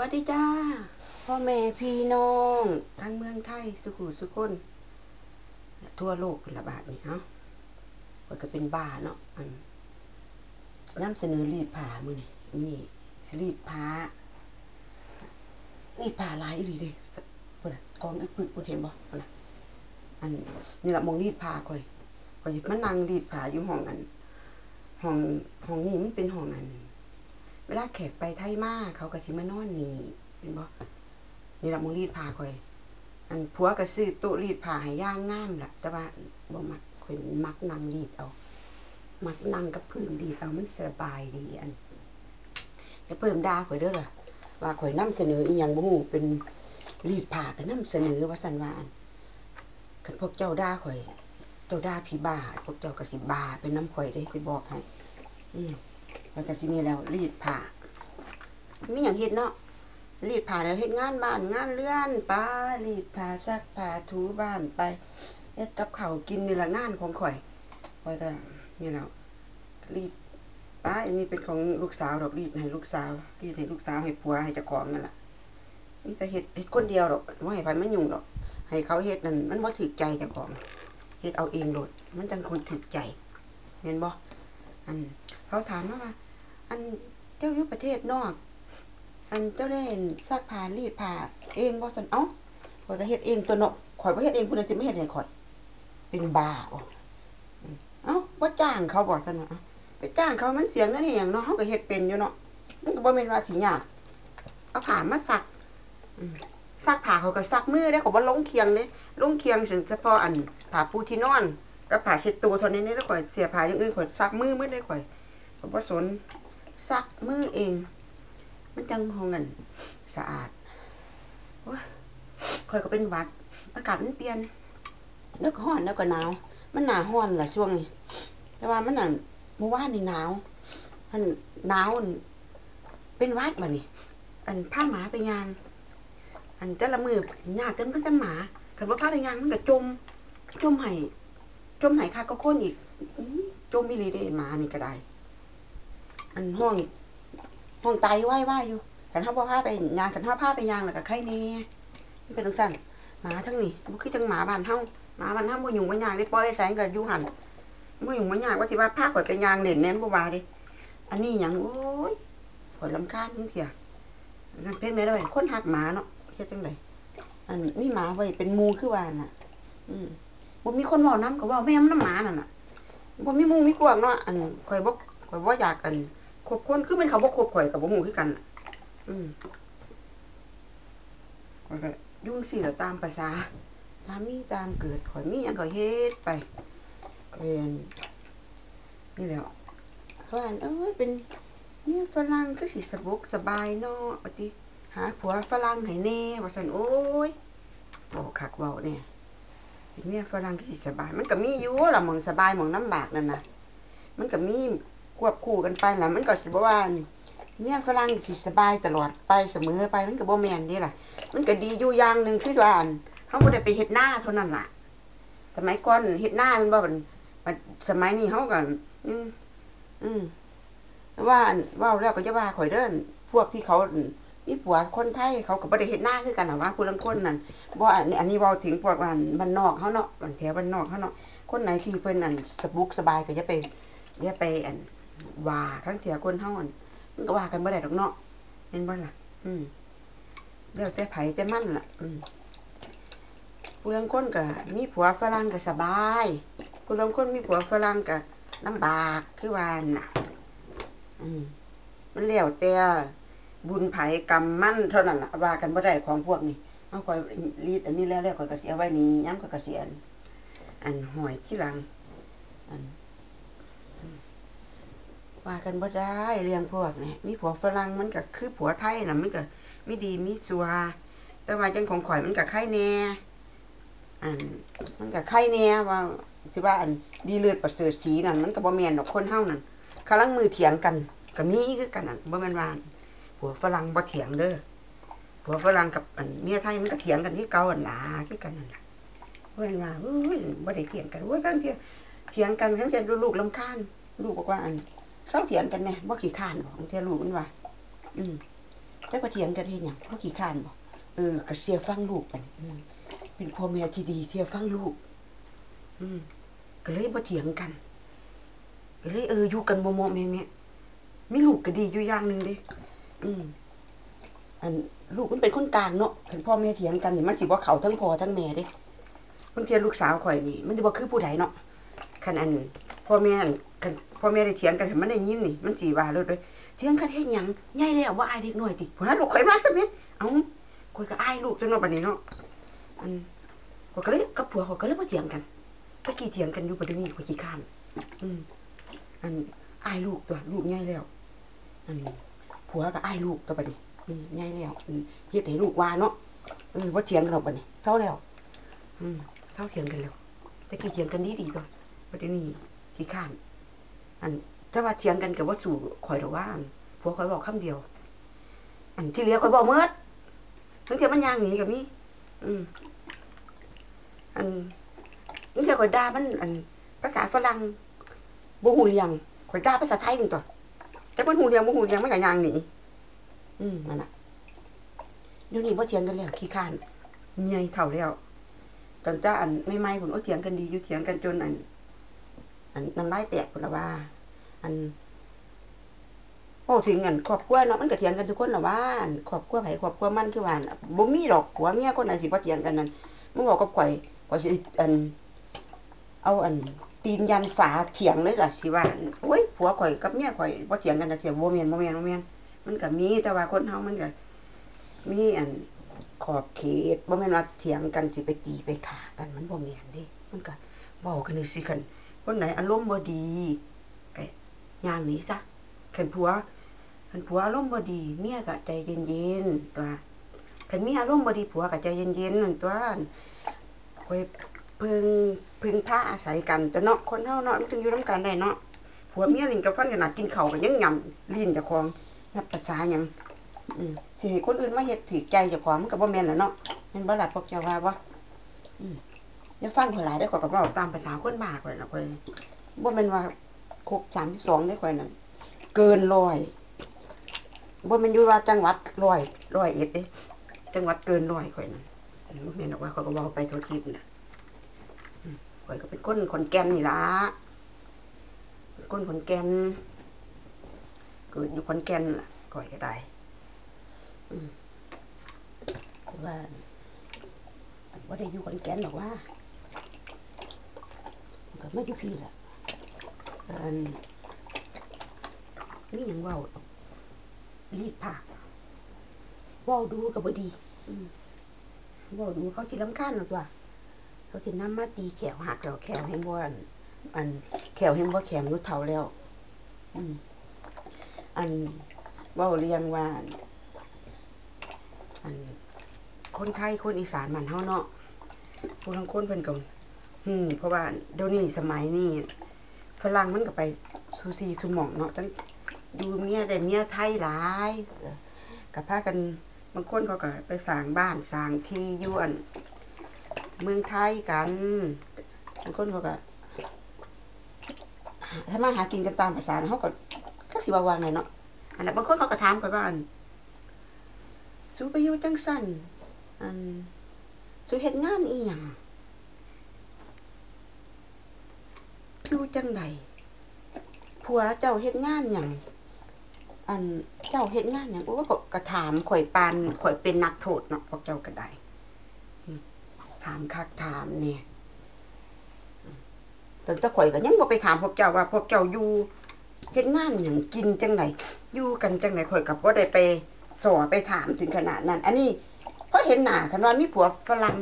วัสดีจ้าพ่อแม่พี่น้องทั้งเมืองไทยสุขุสุคนทั่วโลกระบาดนี่เนาะมันก็เป็นบ้าเนาะนำเสนอรีดผ้ามื้อนี่รีดผ้าหลายอีหลีเด้พุ่นน่ะกองอึกปึกพุ่นเห็นบ่พุ่นน่ะนี่ล่ะมองรีดผ้าข่อยมานั่งรีดผ้าอยู่ห้องห้องนี้มันเป็นห้องเวลาแขกไปไทยมาเขาก็สิมานอนนี่เห็นบ่นี่ล่ะมองรีดผ้าข่อยผัวก็ซื้อโต๊ะรีดผ้าให้อย่างงามล่ะแต่ว่าบ่มักข่อยมักนั่งรีดเอามักนั่งกับพื้นรีดเอามันสบายดีจะเพิ่มด่าข่อยเด้อล่ะว่าข่อยนำเสนออีหยังบ่ฮู้เป็นรีดผ้าก็นำเสนอว่าซั่นว่าคันพวกเจ้าด่าข่อยเจ้าด่าพี่บ้าพวกเจ้าก็สิบ้าเป็นน้ำข่อยเด้สิบอกให้แล้วก็สินี่แล้วรีดผ้ามีหยังเฮ็ดเนาะรีดผ้าแล้วเฮ็ดงานบ้านงานเรือนไปรีดผ้าซักผ้าถูบ้านไปเฮ็ดกับข้าวกินนี่ล่ะงานของข่อยก็นี่แล้วรีดอันนี้เป็นของลูกสาวดอกรีดให้ลูกสาวให้ผัวให้เจ้าของนั่นล่ะมีแต่เฮ็ดคนเดียวดอกบ่ให้ไผมายุ่งดอกให้เขาเฮ็ดนั่นมันบ่ถูกใจเจ้าของเฮ็ดเอาเองโลดมันจังคนถูกใจเห็นบ่เขาถามว่าเจ้าอยู่ประเทศนอกเจ้าได้ซักผ้ารีดผ้าเองบ่ซั่นเอ้าข่อยก็เฮ็ดเองตัวเนาะข่อยบ่เฮ็ดเองผู้ใดสิมาเฮ็ดให้ข่อยเป็นบ้าบ่เอ้าบ่จ้างเขาบ่ซั่นว่าไปจ้างเขามันเสียเงินให้หยังเนาะเฮาก็เฮ็ดเป็นอยู่เนาะมันก็บ่แม่นว่าสิยากเอาผ้ามาซักซักผ้าเขาก็ซักมือได้เขาบ่ลงเคียงเด้ลงเคียงเฉพาะผ้าปูที่นอนกับผ้าเช็ดตัวเท่านี้แล้วข่อยเสียผ้าอย่างอื่นข่อยซักมือหมดเลยข่อยบ่สนซักมือเองมันจังของเงินสะอาดโอ้ยข่อยก็เป็นหวัดอากาศมันเปลี่ยนแล้วก็ร้อนแล้วก็หนาวมันหน้าร้อนล่ะช่วงนี้แต่ว่ามันเมื่อวานนี่หนาวหนาวเป็นหวัดบัดนี้พาหมาไปย่างแต่ละมื้อยากกันมันจะหมาคันบ่พาไปย่างมันก็จมให้คักก็คนอีกจมอีหลีเด้หมานี่ก็ได้ห้องตายไว้อยู่คันเฮาบ่พาไปย่างคันเฮาพาไปย่างแล้วก็ไข้แน่มันเป็นจังซั่นหมาทั้งนี้บ่คือจังหมาบ้านเฮาบ่ยุ่งบ่ยากเด้ปล่อยแสงก็อยู่หั่นบ่ยุ่งบ่ยากว่าสิว่าพาข่อยไปย่างเล่นแน่นบ่ว่าเด้อันนี้หยังโอ้ยข่อยรำคาญจังเที่ยนั่นเป็นแม่เลยคนฮักหมาเนาะเฮ็ดจังได๋มีหมาไว้เป็นหมู่คือว่าน่ะบ่มีคนเว้านำก็เว้าแม่มันนำหมานั่นน่ะบ่มีหมู่มีพวกเนาะข่อยบ่อยากคบคนคือมันเขาบ่คบข่อยก็บ่ฮู้คือกันข่อยก็อยู่จังซี่แหละตามประสาตามมีตามเกิดข่อยมีหยังก็เฮ็ดไปนี่แหละเพราะเป็นเนี่ยฝรั่งคือสิสบายเนาะว่าติหาผัวฝรั่งให้แน่ว่าซั่นโอ้ยเว้าคักเว้าแน่เป็นเมียฝรั่งคือสิสบายมันก็มีอยู่ล่ะหม้องสบายหม้องลำบากนั่นน่ะมันก็มีควบคู่กันไปล่ะมันก็สิบ่ว่าเมียฝรั่งสิสบายตลอดไปเสมอไปมันก็บ่แม่นเด้ล่ะมันก็ดีอยู่อย่างนึงคือว่าเฮาบ่ได้ไปเฮ็ดนาเท่านั้นล่ะสมัยก่อนเฮ็ดนามันบ่บัดสมัยนี้เฮาก็ว่าเว้าแล้วก็อย่าว่าข่อยเด้อพวกที่เขามีผัวคนไทยเขาก็บ่ได้เฮ็ดนาคือกันน่ะว่าผู้ลางคนนั่นบ่อันนี้เว้าถึงพวกบ้านนอกเฮาเนาะบ้านแถวบ้านนอกเฮาเนาะคนไหนที่เพิ่นสบายก็อย่าไปว่าทั้งเที่ยคนเฮามันก็ว่ากันบ่ได้ดอกเนาะเห็นบ่ล่ะแล้วแต่ไผแต่มันล่ะผู้ลางคนก็มีผัวฝรั่งก็สบายผู้ลางคนมีผัวฝรั่งก็ลำบากคือว่าน่ะมันแล้วแต่บุญไผกรรมมันเท่านั้นล่ะว่ากันบ่ได้ของพวกนี้เฮาค่อยรีดอันนี้แล้วข้อยก็สิเอาไว้นี่ยามข้อยก็สิห้อยทีหลังว่ากันบ่ได้เรื่องพวกนี้มีผัวฝรั่งมันก็คือผัวไทยน่ะมันก็มีดีมีชั่วแต่ว่าจังของข่อยมันก็ไข่แน่มันก็ไข่แน่ว่าสิว่าดีเลิศประเสริฐศรีนั่นมันก็บ่แม่นดอกคนเฮานั่นคลังมือเถียงกันก็มีคือกันน่ะบ่แม่นว่าผัวฝรั่งบ่เถียงเด้อผัวฝรั่งกับเมียไทยมันก็เถียงกันคือเก่าหั่นล่ะคือกันนั่นล่ะบ่แม่นว่าบ่ได้เถียงกันว่าจังเถียงกันจังซี่ลูกรำคาญลูกบอกว่าเซาเถียงกันแน่บ่ขี้คร้านบ่บางเที่ยลูกมันว่า แต่บ่เถียงกันเฮ็ดหยังเพราะขี้คร้านบ่ก็เสียฟังลูกบัดนี้เป็นพ่อแม่ที่ดีเสียฟังลูกก็เลยบ่เถียงกันก็เลยอยู่กันเหมาะๆแม่ๆมีลูกก็ดีอยู่อย่างหนึงเด้อันลูกมันเป็นคนกลางเนาะคันพ่อแม่เถียงกันนี่มันสิบ่เข้าทั้งพ่อทั้งแม่เด้บางเที่ยลูกสาวข่อยนี่มันสิบ่คือผู้ใดเนาะคันอันพ่อแม่คันพ่อแม่ได้เถียงกันให้มันได้ยินนี่มันสิว่าเลยเด้อเถียงกันเฮ็ดหยังใหญ่แล้วบ่อายเด็กน้อยติพุ่นน่ะลูกข่อยมาซะแม่เอ้าข่อยก็อายลูกจังเนาะบัดนี้เนาะข่อยก็เลยกับผัวข่อยก็เลยบ่เถียงกันตะกี้เถียงกันอยู่บัดนี้ข่อยขี้คร้านอายลูกตัวลูกใหญ่แล้วผัวก็อายลูกตัวบัดนี้ใหญ่แล้วเฮ็ดให้ลูกว่าเนาะบ่เถียงกันหรอกบัดนี้เซาแล้วเซาเถียงกันแล้วตะกี้เถียงกันดีๆตัวบัดนี้ขี้คร้านถ้าว่าเถียงกันก็บ่สู้ข่อยดอกว่าผัวข่อยเว้าคำเดียวที่เหลือข่อยเว้าหมดบางเที่ยมันย่างหนีก็มีบางเที่ยข่อยด่ามันภาษาฝรั่งบ่ฮู้เรื่องข่อยด่าภาษาไทยนี่ตัวแต่มันฮู้เรื่องมันก็ย่างหนีนั่นน่ะเดี๋ยวนี้บ่เถียงกันแล้วขี้คร้านใหญ่เฒ่าแล้วตั้งแต่ใหม่ๆพุ่นเถียงกันดีอยู่เถียงกันจนน้ำลายแตกพุ่นล่ะว่าโอ้ถึงครอบครัวเนาะมันก็เถียงกันทุกคนล่ะว่าครอบครัวไผครอบครัวมันคือว่าบ่มีดอกผัวเมียคนไหนสิบ่เถียงกันนั่นมึงบอกกับข่อยสิเอาตีนยันฝาเถียงเลยล่ะสิว่าโอ้ยผัวข่อยกับเมียข่อยบ่เถียงกันจักเที่ยบ่แม่นมันก็มีแต่ว่าคนเฮามันก็มีขอบเขตบ่แม่นว่าเถียงกันสิไปตีไปฆ่ากันมันบ่แม่นเด้มันก็เว้ากันสิคันคนไหนอารมณ์บ่ดีก็ย่างหนีซะคันผัวอารมณ์บ่ดีเมียก็ใจเย็นๆตัวคันเมียอารมณ์บ่ดีผัวก็ใจเย็นๆนั่นตัวค่อยพึ่งพาอาศัยกันตัวเนาะคนเฮาเนาะมันถึงอยู่นำกันได้เนาะผัวเมียลิ้นกับฟันขนาดกินข้าวก็ยังย่ำลิ้นเจ้าของนับภาษาหยังสิให้คนอื่นมาเฮ็ดถูกใจเจ้าของมันก็บ่แม่นล่ะเนาะแม่นบ่ล่ะพวกเจ้าว่าบ่อย่าฟังข่อยหลายเด้อข่อยก็เว้าตามภาษาคนบ้าข่อยน่ะข่อยบ่แม่นว่าครบ32เด้อข่อยนั่นเกิน100บ่แม่นอยู่ว่าจังหวัด100 101เด้จังหวัดเกิน100ข่อยนั่นบ่แม่นดอกว่าข่อยก็เว้าไปทั่วทิพย์น่ะข่อยก็เป็นคนขอนแก่นนี่ล่ะเป็นคนขอนแก่นเกิดอยู่ขอนแก่นล่ะข่อยก็ได้ว่าบ่ได้อยู่ขอนแก่นดอกว่าก็มาอยู่พี่ล่ะนี่หยังเว้ารีดผ้าเว้าดูก็บ่ดีเว้าดูเขาสิรำคาญเนาะตัวเขาสินำมาตีแขวหักแล้วแขวแฮงบ่แขวแฮงบ่แข็งอยู่เฒ่าแล้วเว้าเรียงว่าคนไทยคนอีสานมันเฮาเนาะผู้ลางคนเพิ่นก็เพราะว่าเดี๋ยวนี้สมัยนี้ฝรั่งมันก็ไปสู่ซี่สู่หม่องเนาะทั้งอยู่เมียได้เมียไทยหลายก็พากันบางคนเขาก็ไปสร้างบ้านสร้างที่อยู่เมืองไทยกันบางคนเขาก็ถ้ามาหากินกันตามภาษาเฮาก็จักสิว่าไงเนาะอันนั้นบางคนเขาก็ถามข่อยว่าสูไปอยู่จังซั่นสูเฮ็ดงานอีหยังอยู่จังไดผัวเจ้าเฮ็ดงานหยังเจ้าเฮ็ดงานหยังโอ้ก็ถามข่อยปานข่อยเป็นนักโทษเนาะพวกเจ้าก็ได้ถามคักถามแน่แต่ข่อยก็ยังบ่ไปถามพวกเจ้าว่าพวกเจ้าอยู่เฮ็ดงานหยังกินจังไดอยู่กันจังไดข่อยก็บ่ได้ไปสอไปถามถึงขนาดนั้นอันนี้พอเห็นหน้าคันว่ามีผัวฝรั่ง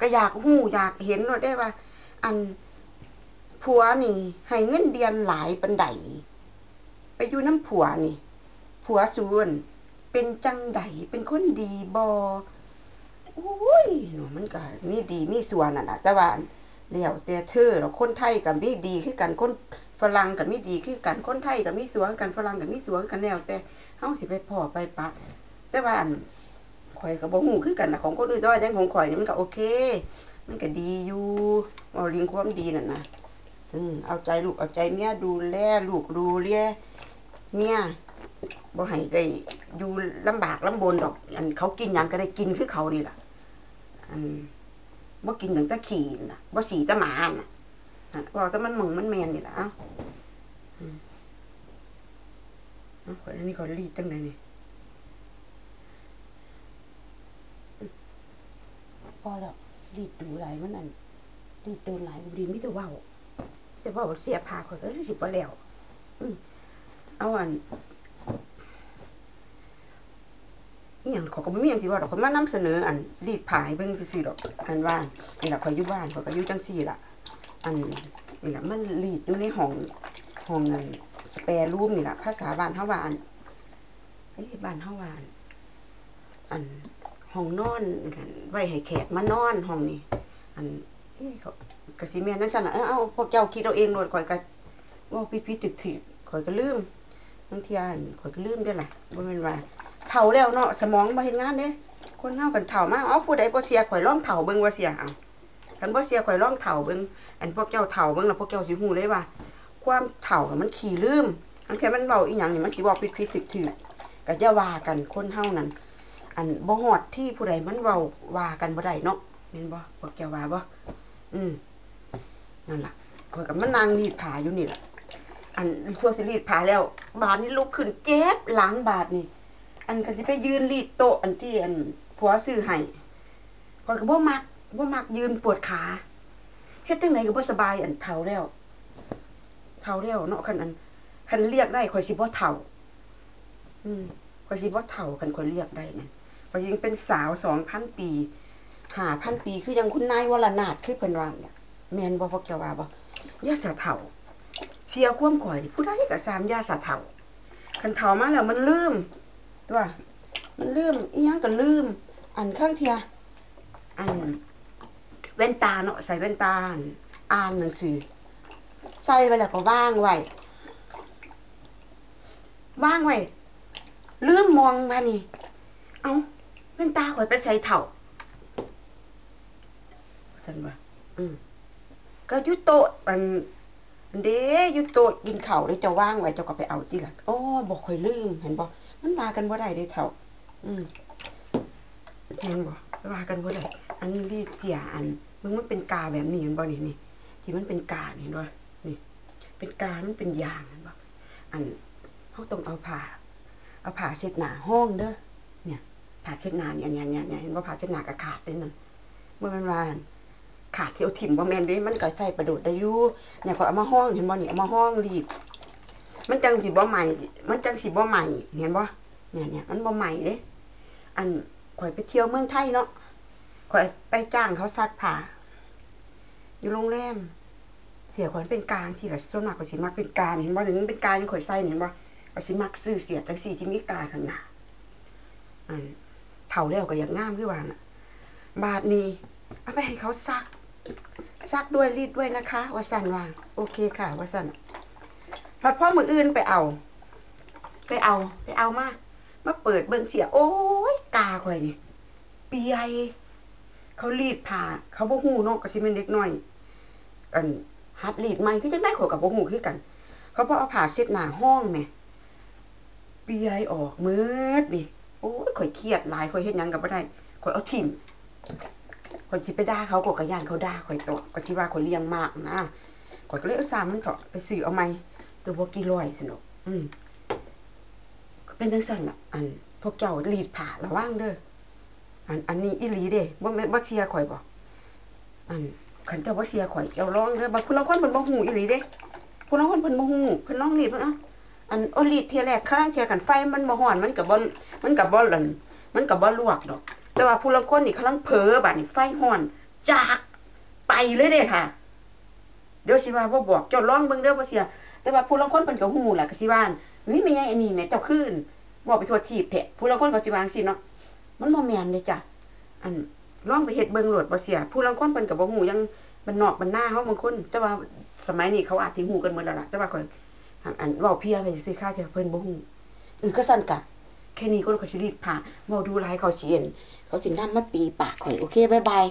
ก็อยากฮู้อยากเห็นว่าได้ว่าผัวนี่ให้เงินเดือนหลายปานใดไปอยู่นำผัวนี่ผัวสูนเป็นจังไดเป็นคนดีบ่โอ้ยเนาะมันก็มีดีมีชั่วนั่นน่ะแต่ว่าแล้วแต่เธอแล้วคนไทยก็มีดีคือกันคนฝรั่งก็มีดีคือกันคนไทยก็มีชั่วคือกันฝรั่งก็มีชั่วคือกันแล้วแต่เฮาสิไปพ้อไปปะแต่ว่าข่อยก็บ่ฮู้คือกันน่ะของคนอื่นแต่ว่าจังของข่อยนี่มันก็โอเคมันก็ดีอยู่เอาเรื่องความดีนั่นน่ะเอาใจลูกเอาใจเมียดูแลลูกดูแลเมีย บ่ให้ได้อยู่ลำบากลำบนดอกอันเขากินหยังก็ได้กินคือเขานี่ล่ะอันบ่กินตั้งแต่ขี้น่ะบ่สีแต่หมาน่ะบอกแต่มันหมึงมันแมนนี่ล่ะเอ้าข่อยอันนี้ข่อยรีดจังได๋นี่พอแล้วรีดดูหลายมันอันรีดโดนหลายบ่ดีมีแต่เว้าแต่ว่าเสียผ้าข่อยก็สิบ่แล้วเอาอันอีหยังเขาก็บ่มีหยังสิว่าดอกเขามานำเสนออันรีดผ้าให้เบิ่งซื่อๆดอกอันว่านี่ล่ะข่อยอยู่บ้านข่อยก็อยู่จังซี่ล่ะอันนี่ล่ะมันรีดอยู่ในห้องนั้นสแปร์รูมนี่ล่ะภาษาบ้านเฮาว่าอันบ้านเฮาว่าอันห้องนอนไว้ให้แขกมานอนห้องนี้อันเขาก็สิแม่นจังซั่นล่ะเอาพวกเจ้าคิดเอาเองโลดข่อยก็เว้าผิดๆถึกๆข่อยก็ลืมบางเที่ยข่อยก็ลืมเด้อล่ะบ่แม่นว่าเฒ่าแล้วเนาะสมองบ่เฮ็ดงานเด้คนเฮากันเฒ่ามาผู้ใดบ่เสียข่อยลองเฒ่าเบิ่งว่าเสียเอาคันบ่เสียข่อยลองเฒ่าเบิ่งอันพวกเจ้าเฒ่าเบิ่งแล้วพวกเจ้าสิฮู้เลยว่าความเฒ่ามันขี้ลืมอันแค่มันเว้าอีหยังนี่มันสิเว้าผิดๆถึกๆก็อย่าว่ากันคนเฮานั่นอันบ่ฮอดที่ผู้ใดมันเว้าว่ากันบ่ได้เนาะแม่นบ่พวกเจ้าว่าบ่นั่นล่ะข่อยก็มานั่งรีดผ้าอยู่นี่ล่ะอันช่วงสิรีดผ้าแล้วบาดนี้ลุกขึ้นเจ็บหลังบาดนี่อันก็สิไปยืนรีดโต๊ะอันที่อันผัวซื้อให้ข่อยก็บ่มักยืนปวดขาเฮ็ดจังได๋ก็บ่สบายอันเฒ่าแล้วเนาะคันเรียกได้ข่อยสิบ่เฒ่าข่อยสิบ่เฒ่าคันข่อยเรียกได้นั่นข่อยยังเป็นสาว 2,000 ปี 5,000 ปีคือยังคุณนายวรนาถคือเพิ่นว่าน่ะแม่นบ่พวกเจ้าว่าบ่อย่าสะเฒ่าเสียความข่อยผู้ใดก็ซ้ำอย่าสะเฒ่าคันเฒ่ามาแล้วมันลืมตัวมันลืมอีหยังก็ลืมอันข้างเที่ยอันแว่นตาเนาะใส่แว่นตาอ่านหนังสือใส่ไว้แล้วก็วางไว้ลืมมองมานี่เอ้าแว่นตาข่อยไปใส่เฒ่าซั่นว่าก็อยู่โต๊ะอันเด้อยู่โต๊ะกินข้าวเด้เจ้าวางไว้เจ้าก็ไปเอาติล่ะอ๋อบ่ค่อยลืมเห็นบ่มันว่ากันบ่ได้เด้เฒ่าเห็นบ่ว่ากันบ่ได้อันนี้รีดเสียอันมึงมันเป็นกาแบบนี้เห็นบ่นี่ที่มันเป็นกาเห็นบ่นี่เป็นกามันเป็นยางเห็นบ่อันเฮาต้องเอาผ้าเช็ดหน้าห้องเด้อเนี่ยผ้าเช็ดหน้าเนี่ยเห็นบ่ผ้าเช็ดหน้าก็ขาดเลยนั่นบ่แม่นว่าขาดที่เอาถิ่มบ่แม่นเด้มันก็ใช้ประโยชน์ได้อยู่เนี่ยก็เอามาห้องเห็นบ่นี่เอามาห้องรีดมันจังสิบ่ใหม่เห็นบ่เนี่ยมันบ่ใหม่เด้อันข่อยไปเที่ยวเมืองไทยเนาะข่อยไปจ้างเขาซักผ้าอยู่โรงแรมเสียข่อยเป็นกลางที่ละส่วนมากข่อยสิมักเป็นกลางเห็นบ่นี่มันเป็นกลางข่อยใส่เห็นบ่ข่อยสิมักซื้อเสียจังซี่ที่มีกลางข้างหน้าเฒ่าแล้วก็อยากงามคือว่าน่ะบาดนี้เอาไปให้เขาซักด้วยรีดด้วยนะคะว่าซั่นว่าโอเคค่ะว่าซั่นพอมื้ออื่นไปเอามาเปิดเบิ่งเสียโอ้ยกาข่อยนี่เปียเขารีดผ้าเขาบ่ฮู้เนาะก็สิแม่นเด็กน้อยอันหัดรีดใหม่คือจังได๋ข่อยก็บ่ฮู้คือกันเขาบ่เอาผ้าเช็ดหน้าห้องแหมเปียออกหมดนี่โอ้ยข่อยเครียดหลายข่อยเฮ็ดหยังก็บ่ได้ข่อยเอาทิ่มข่อยสิไปด่าเขาก็ย้านเขาด่าข่อยโตก็สิว่าข่อยเลี้ยงมากนะข่อยก็เลยซ่ามันเถาะไปซื้อเอาใหม่ตัวบ่กี่ร้อยซั่นเนาะเป็นจังซั่นน่ะอันพวกเจ้ารีดผ้าระวังเด้ออันนี้อีหลีเด้บ่แม่นบ่เชื่อข่อยบ่คันเจ้าบ่เชื่อข่อยเจ้าลองเด้อบางผู้ลางคนเพิ่นบ่ฮู้อีหลีเด้ผู้ลางคนเพิ่นบ่ฮู้เพิ่นลองรีดเพิ่นรีดเที่ยแรกครั้งเที่ยกันไฟมันบ่ร้อนมันก็บ่ลวกดอกแต่ว่าผู้ลางคนนี่กำลังเผลอบัดนี้ไฟร้อนจากไปเลยเด้ค่ะเดี๋ยวสิว่าบ่บอกเจ้าลองเบิ่งเด้อบ่เชื่อแต่ว่าผู้ลางคนเพิ่นก็ฮู้ล่ะก็สิว่าเฮ้ยแม่ใหญ่อันนี้แม่เจ้าคืนบ่ไปทั่วทีบแท้ผู้ลางคนก็สิว่าจังซี่เนาะมันบ่แม่นเด้จ้ะลองไปเฮ็ดเบิ่งโลดบ่เสียผู้ลางคนเพิ่นก็บ่ฮู้ยังบ้านนอกบ้านนาเฮาบางคนแต่ว่าสมัยนี้เขาอาจสิฮู้กันหมดแล้วล่ะแต่ว่าข่อยเว้าเพียไปซื่อๆค่ะเพิ่นบ่ฮู้ก็ซั่นกะแค่นี้คนก็สิรีดผ้าเว้าดูหลายเขาสินำมาตีปากข่อยโอเคบ๊ายบาย